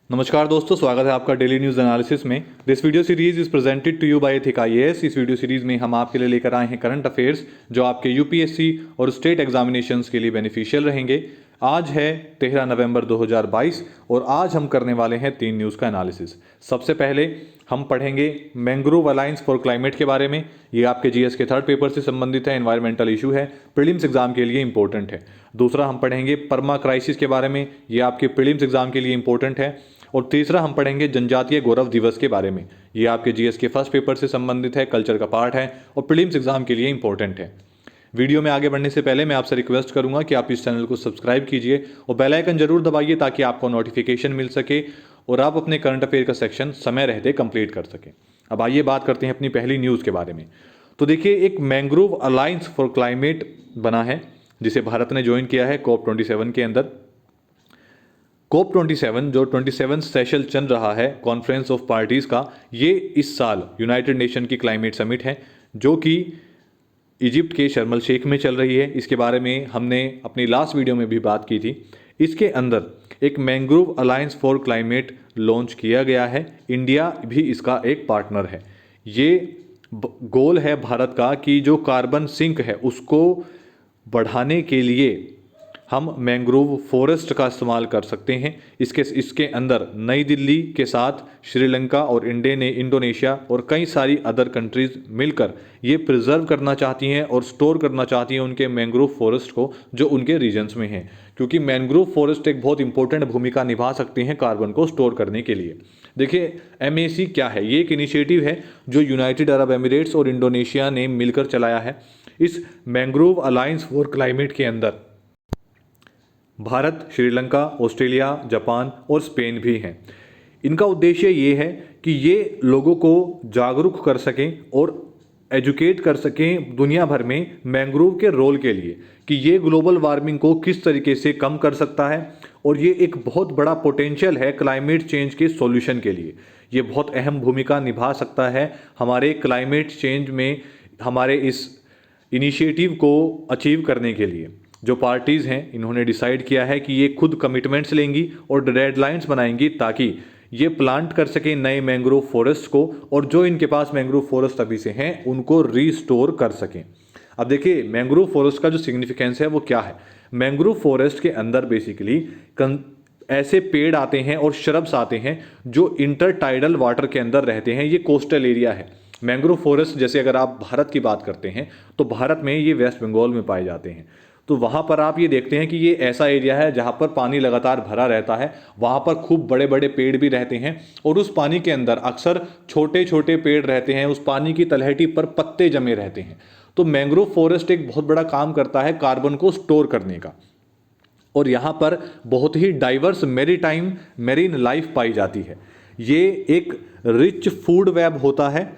नमस्कार दोस्तों, स्वागत है आपका डेली न्यूज़ एनालिसिस में। This video series is presented to you by ethic IAS. इस वीडियो सीरीज में हम आपके लिए लेकर आए हैं करंट अफेयर्स जो आपके यूपीएससी और स्टेट एग्जामिनेशंस के लिए बेनिफिशियल रहेंगे। आज है 13 नवंबर 2022 और आज हम करने वाले हैं 3 न्यूज़ का एनालिसिस। सबसे पहले हम पढ़ेंगे मैंग्रोव अलायंस फॉर क्लाइमेट के बारे में। ये आपके जीएस के थर्ड पेपर से संबंधित है, एनवायरमेंटल इशू है, प्रीलिम्स एग्जाम के लिए इंपॉर्टेंट है। दूसरा हम पढ़ेंगे परमा क्राइसिस के बारे में, ये आपके प्रीलिम्स एग्जाम के लिए इंपॉर्टेंट है। और तीसरा हम पढ़ेंगे जनजातीय गौरव दिवस के बारे में, ये आपके जीएस के फर्स्ट पेपर से संबंधित है, कल्चर का पार्ट है और प्रीलिम्स एग्जाम के लिए इंपॉर्टेंट है। वीडियो में आगे बढ़ने से पहले मैं आपसे रिक्वेस्ट करूंगा कि आप इस चैनल को सब्सक्राइब कीजिए और बेल आइकन जरूर दबाइए ताकि आपको नोटिफिकेशन मिल सके और आप अपने करंट अफेयर का सेक्शन समय रहते कंप्लीट कर सकें। अब आइए बात करते हैं अपनी पहली न्यूज़ के बारे में। तो देखिए, एक मैंग्रोव अलायंस फॉर क्लाइमेट बना है जिसे भारत ने ज्वाइन किया है COP27 के अंदर। COP27 जो 27 सेशन चल रहा है कॉन्फ्रेंस ऑफ पार्टीज़ का, ये इस साल यूनाइटेड नेशन की क्लाइमेट समिट है जो कि इजिप्ट के शर्म एल शेख में चल रही है। इसके बारे में हमने अपनी लास्ट वीडियो में भी बात की थी। इसके अंदर एक mangrove alliance for climate launch किया गया है, इंडिया भी इसका एक पार्टनर है। ये गोल है भारत का कि जो कार्बन सिंक है उसको बढ़ाने के लिए हम मैंग्रोव फॉरेस्ट का इस्तेमाल कर सकते हैं। इसके अंदर नई दिल्ली के साथ श्रीलंका और इंडोनेशिया और कई सारी अदर कंट्रीज़ मिलकर ये प्रिजर्व करना चाहती हैं और स्टोर करना चाहती हैं उनके मैंग्रोव फॉरेस्ट को जो उनके रीजन्स में हैं, क्योंकि मैंग्रोव फॉरेस्ट एक बहुत इंपॉर्टेंट भूमिका निभा सकती हैं कार्बन को स्टोर करने के लिए। देखिए, MAC क्या है? ये एक इनिशिएटिव है जो यूनाइटेड अरब एमिरेट्स और इंडोनेशिया ने मिलकर चलाया है। इस मैंग्रोव अलायंस फॉर क्लाइमेट के अंदर भारत, श्रीलंका, ऑस्ट्रेलिया, जापान और स्पेन भी हैं। इनका उद्देश्य ये है कि ये लोगों को जागरूक कर सकें और एजुकेट कर सकें दुनिया भर में मैंग्रोव के रोल के लिए कि ये ग्लोबल वार्मिंग को किस तरीके से कम कर सकता है और ये एक बहुत बड़ा पोटेंशियल है क्लाइमेट चेंज के सॉल्यूशन के लिए। ये बहुत अहम भूमिका निभा सकता है हमारे क्लाइमेट चेंज में, हमारे इस इनिशिएटिव को अचीव करने के लिए। जो पार्टीज़ हैं इन्होंने डिसाइड किया है कि ये खुद कमिटमेंट्स लेंगी और डेडलाइंस बनाएंगी ताकि ये प्लांट कर सकें नए मैंग्रोव फॉरेस्ट को और जो इनके पास मैंग्रोव फॉरेस्ट अभी से हैं उनको रीस्टोर कर सकें। अब देखिए, मैंग्रोव फॉरेस्ट का जो सिग्निफिकेंस है वो क्या है। मैंग्रोव फॉरेस्ट के अंदर बेसिकली ऐसे पेड़ आते हैं और श्रब्स आते हैं जो इंटरटाइडल वाटर के अंदर रहते हैं। ये कोस्टल एरिया है। मैंग्रोव फॉरेस्ट जैसे अगर आप भारत की बात करते हैं तो भारत में ये वेस्ट बंगाल में पाए जाते हैं। तो वहाँ पर आप ये देखते हैं कि ये ऐसा एरिया है जहाँ पर पानी लगातार भरा रहता है, वहाँ पर खूब बड़े बड़े पेड़ भी रहते हैं और उस पानी के अंदर अक्सर छोटे छोटे पेड़ रहते हैं, उस पानी की तलहटी पर पत्ते जमे रहते हैं। तो मैंग्रोव फॉरेस्ट एक बहुत बड़ा काम करता है कार्बन को स्टोर करने का और यहाँ पर बहुत ही डाइवर्स मेरीन लाइफ पाई जाती है। ये एक रिच फूड वेब होता है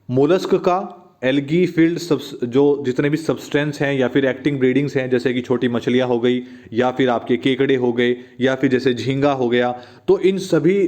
मोलस्क का, एल्गी फील्ड जो जितने भी सब्सटेंस हैं या फिर एक्टिंग ब्रीडिंग्स हैं जैसे कि छोटी मछलियाँ हो गई या फिर आपके केकड़े हो गए या फिर जैसे झींगा हो गया, तो इन सभी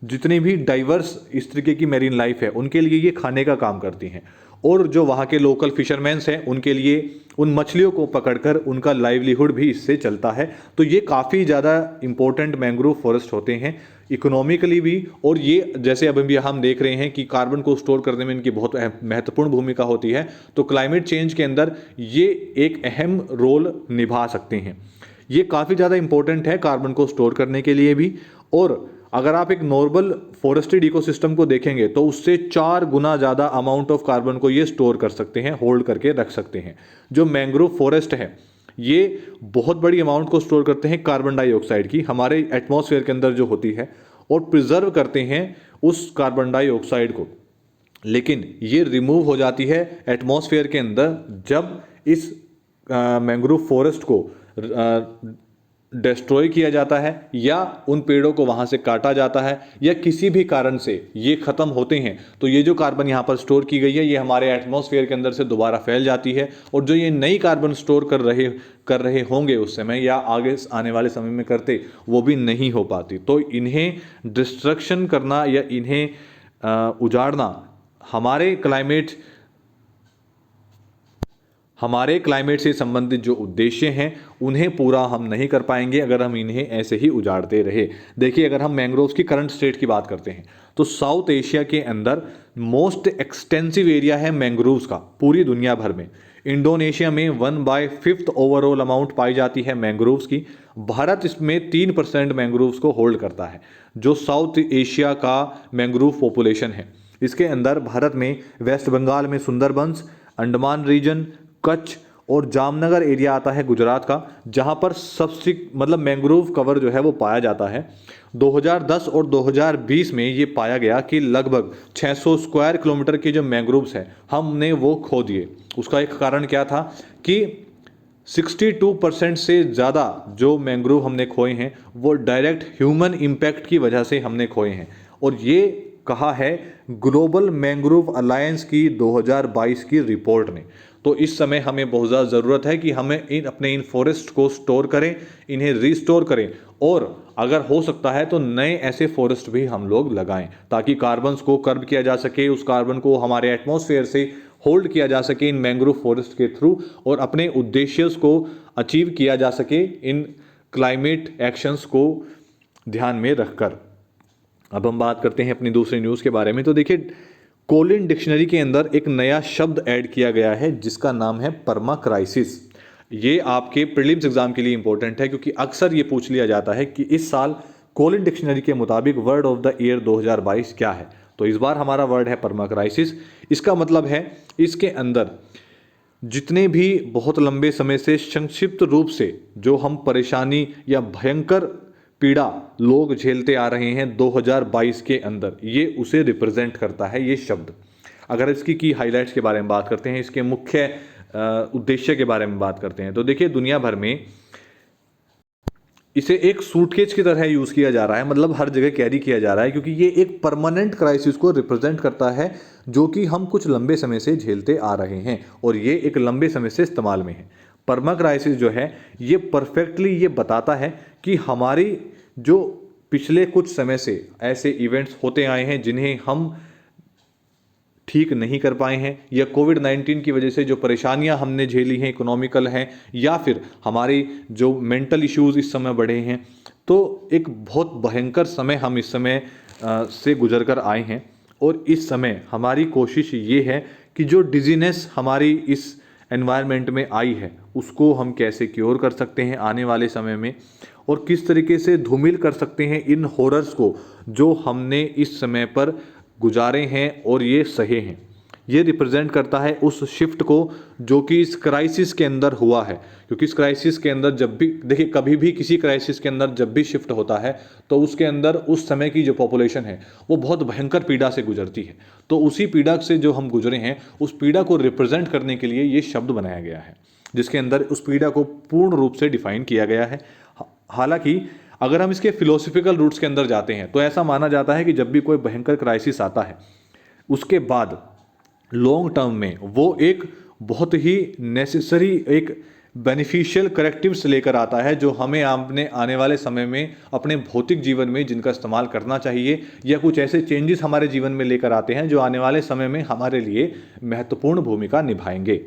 जितने भी डाइवर्स इस तरीके की मेरीन लाइफ है उनके लिए ये खाने का काम करती हैं। और जो वहाँ के लोकल फिशरमैन्स हैं उनके लिए उन मछलियों को पकड़कर उनका लाइवलीहुड भी इससे चलता है। तो ये काफ़ी ज़्यादा इंपॉर्टेंट मैंग्रोव फॉरेस्ट होते हैं इकोनॉमिकली भी, और ये जैसे अभी भी हम देख रहे हैं कि कार्बन को स्टोर करने में इनकी बहुत महत्वपूर्ण भूमिका होती है। तो क्लाइमेट चेंज के अंदर ये एक अहम रोल निभा सकते हैं। ये काफ़ी ज़्यादा इंपॉर्टेंट है कार्बन को स्टोर करने के लिए भी। और अगर आप एक नॉर्मल फॉरेस्टेड इकोसिस्टम को देखेंगे तो उससे 4 गुना ज़्यादा अमाउंट ऑफ कार्बन को ये स्टोर कर सकते हैं, होल्ड करके रख सकते हैं। जो मैंग्रोव फॉरेस्ट है ये बहुत बड़ी अमाउंट को स्टोर करते हैं कार्बन डाइऑक्साइड की, हमारे एटमॉस्फेयर के अंदर जो होती है, और प्रिजर्व करते हैं उस कार्बन डाइऑक्साइड को। लेकिन ये रिमूव हो जाती है एटमॉस्फेयर के अंदर जब इस मैंग्रोव फॉरेस्ट को डिस्ट्रॉय किया जाता है या उन पेड़ों को वहाँ से काटा जाता है या किसी भी कारण से ये ख़त्म होते हैं। तो ये जो कार्बन यहाँ पर स्टोर की गई है ये हमारे एटमॉस्फेयर के अंदर से दोबारा फैल जाती है और जो ये नई कार्बन स्टोर कर रहे होंगे उस समय या आगे आने वाले समय में करते, वो भी नहीं हो पाती। तो इन्हें डिस्ट्रक्शन करना या इन्हें उजाड़ना हमारे क्लाइमेट हमारे क्लाइमेट से संबंधित जो उद्देश्य हैं उन्हें पूरा हम नहीं कर पाएंगे अगर हम इन्हें ऐसे ही उजाड़ते रहे। देखिए, अगर हम मैंग्रोव्स की करंट स्टेट की बात करते हैं तो साउथ एशिया के अंदर मोस्ट एक्सटेंसिव एरिया है मैंग्रोव्स का पूरी दुनिया भर में। इंडोनेशिया में 1/5 ओवरऑल अमाउंट पाई जाती है मैंग्रोव्स की। भारत इसमें 3% मैंग्रोव्स को होल्ड करता है, जो साउथ एशिया का मैंग्रोव पॉपुलेशन है। इसके अंदर भारत में वेस्ट बंगाल में सुंदरबंस, अंडमान रीजन, कच्छ और जामनगर एरिया आता है गुजरात का, जहां पर सबसे मतलब मैंग्रोव कवर जो है वो पाया जाता है। 2010 और 2020 में ये पाया गया कि लगभग 600 स्क्वायर किलोमीटर के जो मैंग्रोव्स हैं हमने वो खो दिए। उसका एक कारण क्या था कि 62% से ज़्यादा जो मैंग्रोव हमने खोए हैं वो डायरेक्ट ह्यूमन इम्पैक्ट की वजह से हमने खोए हैं। और ये कहा है ग्लोबल मैंग्रोव अलायंस की 2022 की रिपोर्ट ने। तो इस समय हमें बहुत ज़्यादा ज़रूरत है कि हमें अपने इन फॉरेस्ट को स्टोर करें, इन्हें रिस्टोर करें, और अगर हो सकता है तो नए ऐसे फॉरेस्ट भी हम लोग लगाएं ताकि कार्बन को कर्ब किया जा सके, उस कार्बन को हमारे एटमॉस्फेयर से होल्ड किया जा सके इन मैंग्रोव फॉरेस्ट के थ्रू, और अपने उद्देश्य को अचीव किया जा सके इन क्लाइमेट एक्शंस को ध्यान में रखकर। अब हम बात करते हैं अपनी दूसरी न्यूज़ के बारे में। तो देखिए, कोलिन डिक्शनरी के अंदर एक नया शब्द ऐड किया गया है जिसका नाम है पर्मा क्राइसिस। ये आपके प्रीलिम्स एग्जाम के लिए इंपॉर्टेंट है क्योंकि अक्सर ये पूछ लिया जाता है कि इस साल कोलिन डिक्शनरी के मुताबिक वर्ड ऑफ द ईयर 2022 क्या है। तो इस बार हमारा वर्ड है पर्मा क्राइसिस। इसका मतलब है इसके अंदर जितने भी बहुत लंबे समय से संक्षिप्त रूप से जो हम परेशानी या भयंकर पीड़ा लोग झेलते आ रहे हैं 2022 के अंदर, ये उसे रिप्रेजेंट करता है ये शब्द। अगर इसकी की हाइलाइट्स के बारे में बात करते हैं, इसके मुख्य उद्देश्य के बारे में बात करते हैं, तो देखिए दुनिया भर में इसे एक सूटकेस की तरह यूज़ किया जा रहा है, मतलब हर जगह कैरी किया जा रहा है क्योंकि ये एक परमानेंट क्राइसिस को रिप्रेजेंट करता है जो कि हम कुछ लंबे समय से झेलते आ रहे हैं और ये एक लंबे समय से इस्तेमाल में है। पर्मा क्राइसिस जो है ये परफेक्टली ये बताता है कि हमारी जो पिछले कुछ समय से ऐसे इवेंट्स होते आए हैं जिन्हें हम ठीक नहीं कर पाए हैं, या कोविड-19 की वजह से जो परेशानियां हमने झेली हैं, इकोनॉमिकल हैं, या फिर हमारी जो मेंटल इश्यूज इस समय बढ़े हैं, तो एक बहुत भयंकर समय हम इस समय से गुजर कर आए हैं। और इस समय हमारी कोशिश ये है कि जो डिजीनेस हमारी इस एनवायरनमेंट में आई है उसको हम कैसे क्योर कर सकते हैं आने वाले समय में, और किस तरीके से धूमिल कर सकते हैं इन हॉरर्स को जो हमने इस समय पर गुजारे हैं और ये सहे हैं। ये रिप्रेजेंट करता है उस शिफ्ट को जो कि इस क्राइसिस के अंदर हुआ है, क्योंकि इस क्राइसिस के अंदर जब भी देखिए कभी भी किसी क्राइसिस के अंदर जब भी शिफ्ट होता है तो उसके अंदर उस समय की जो पॉपुलेशन है वो बहुत भयंकर पीड़ा से गुजरती है। तो उसी पीड़ा से जो हम गुजरे हैं उस पीड़ा को रिप्रेजेंट करने के लिए ये शब्द बनाया गया है जिसके अंदर उस पीड़ा को पूर्ण रूप से डिफाइन किया गया है। हालांकि अगर हम इसके फिलोसफिकल रूट्स के अंदर जाते हैं तो ऐसा माना जाता है कि जब भी कोई भयंकर क्राइसिस आता है उसके बाद लॉन्ग टर्म में वो एक बहुत ही नेसेसरी एक बेनिफिशियल करेक्टिव्स लेकर आता है जो हमें अपने आने वाले समय में अपने भौतिक जीवन में जिनका इस्तेमाल करना चाहिए, या कुछ ऐसे चेंजेस हमारे जीवन में लेकर आते हैं जो आने वाले समय में हमारे लिए महत्वपूर्ण भूमिका निभाएंगे।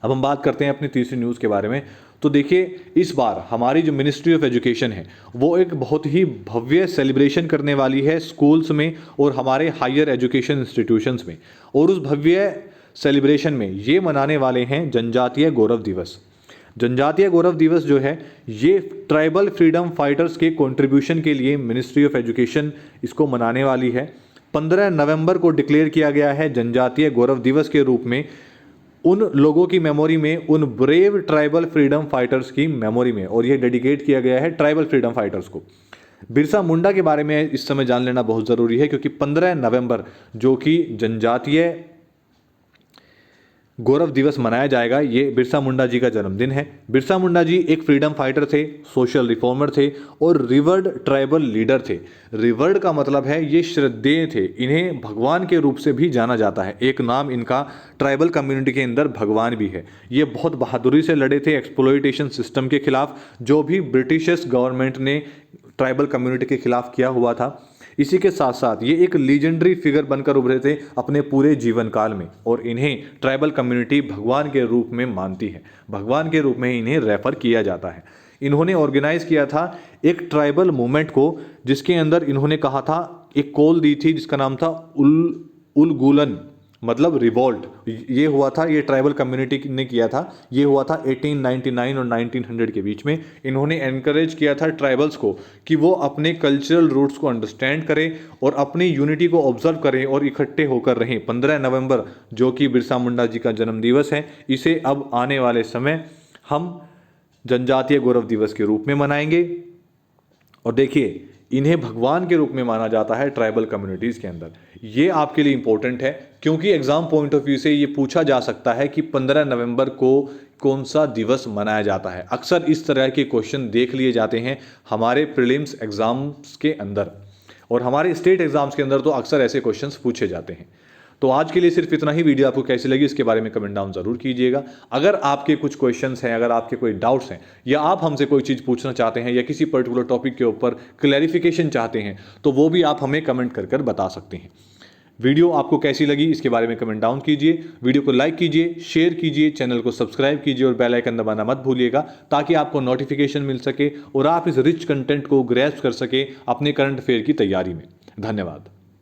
अब हम बात करते हैं अपनी तीसरी न्यूज़ के बारे में। तो देखिए, इस बार हमारी जो मिनिस्ट्री ऑफ एजुकेशन है वो एक बहुत ही भव्य सेलिब्रेशन करने वाली है स्कूल्स में और हमारे हायर एजुकेशन इंस्टीट्यूशंस में, और उस भव्य सेलिब्रेशन में ये मनाने वाले हैं जनजातीय गौरव दिवस। जनजातीय गौरव दिवस जो है ये ट्राइबल फ्रीडम फाइटर्स के कंट्रीब्यूशन के लिए मिनिस्ट्री ऑफ एजुकेशन इसको मनाने वाली है। 15 नवंबर को डिक्लेयर किया गया है जनजातीय गौरव दिवस के रूप में उन लोगों की मेमोरी में, उन ब्रेव ट्राइबल फ्रीडम फाइटर्स की मेमोरी में, और ये डेडिकेट किया गया है ट्राइबल फ्रीडम फाइटर्स को। बिरसा मुंडा के बारे में इस समय जान लेना बहुत ज़रूरी है क्योंकि 15 नवंबर जो कि जनजातीय गौरव दिवस मनाया जाएगा, ये बिरसा मुंडा जी का जन्मदिन है। बिरसा मुंडा जी एक फ्रीडम फाइटर थे, सोशल रिफॉर्मर थे और रिवर्ड ट्राइबल लीडर थे। रिवर्ड का मतलब है ये श्रद्धेय थे, इन्हें भगवान के रूप से भी जाना जाता है। एक नाम इनका ट्राइबल कम्युनिटी के अंदर भगवान भी है। ये बहुत बहादुरी से लड़े थे एक्सप्लॉयटेशन सिस्टम के खिलाफ जो भी ब्रिटिश गवर्नमेंट ने ट्राइबल कम्युनिटी के खिलाफ किया हुआ था। इसी के साथ साथ ये एक लीजेंडरी फिगर बनकर उभरे थे अपने पूरे जीवन काल में, और इन्हें ट्राइबल कम्युनिटी भगवान के रूप में मानती है, भगवान के रूप में इन्हें रेफर किया जाता है। इन्होंने ऑर्गेनाइज किया था एक ट्राइबल मूवमेंट को, जिसके अंदर इन्होंने कहा था, एक कॉल दी थी जिसका नाम था उलगुलन, मतलब रिवोल्ट। ये हुआ था, ये ट्राइबल कम्युनिटी ने किया था, ये हुआ था 1899 और 1900 के बीच में। इन्होंने एनकरेज किया था ट्राइबल्स को कि वो अपने कल्चरल रूट्स को अंडरस्टैंड करें और अपनी यूनिटी को ऑब्जर्व करें और इकट्ठे होकर रहें। 15 नवंबर जो कि बिरसा मुंडा जी का जन्म दिवस है, इसे अब आने वाले समय हम जनजातीय गौरव दिवस के रूप में मनाएंगे। और देखिए, इन्हें भगवान के रूप में माना जाता है ट्राइबल कम्युनिटीज के अंदर। ये आपके लिए इंपॉर्टेंट है क्योंकि एग्जाम पॉइंट ऑफ व्यू से ये पूछा जा सकता है कि 15 नवंबर को कौन सा दिवस मनाया जाता है। अक्सर इस तरह के क्वेश्चन देख लिए जाते हैं हमारे प्रीलिम्स एग्जाम्स के अंदर, और हमारे स्टेट एग्जाम्स के अंदर तो अक्सर ऐसे क्वेश्चंस पूछे जाते हैं। तो आज के लिए सिर्फ इतना ही। वीडियो आपको कैसी लगी इसके बारे में कमेंट डाउन जरूर कीजिएगा। अगर आपके कुछ क्वेश्चंस हैं, अगर आपके कोई डाउट्स हैं, या आप हमसे कोई चीज़ पूछना चाहते हैं, या किसी पर्टिकुलर टॉपिक के ऊपर क्लैरिफिकेशन चाहते हैं, तो वो भी आप हमें कमेंट कर बता सकते हैं। वीडियो आपको कैसी लगी इसके बारे में कमेंट डाउन कीजिए, वीडियो को लाइक कीजिए, शेयर कीजिए, चैनल को सब्सक्राइब कीजिए और बेल आइकन दबाना मत भूलिएगा, ताकि आपको नोटिफिकेशन मिल सके और आप इस रिच कंटेंट को ग्रैस्प कर सके अपने करंट अफेयर की तैयारी में। धन्यवाद।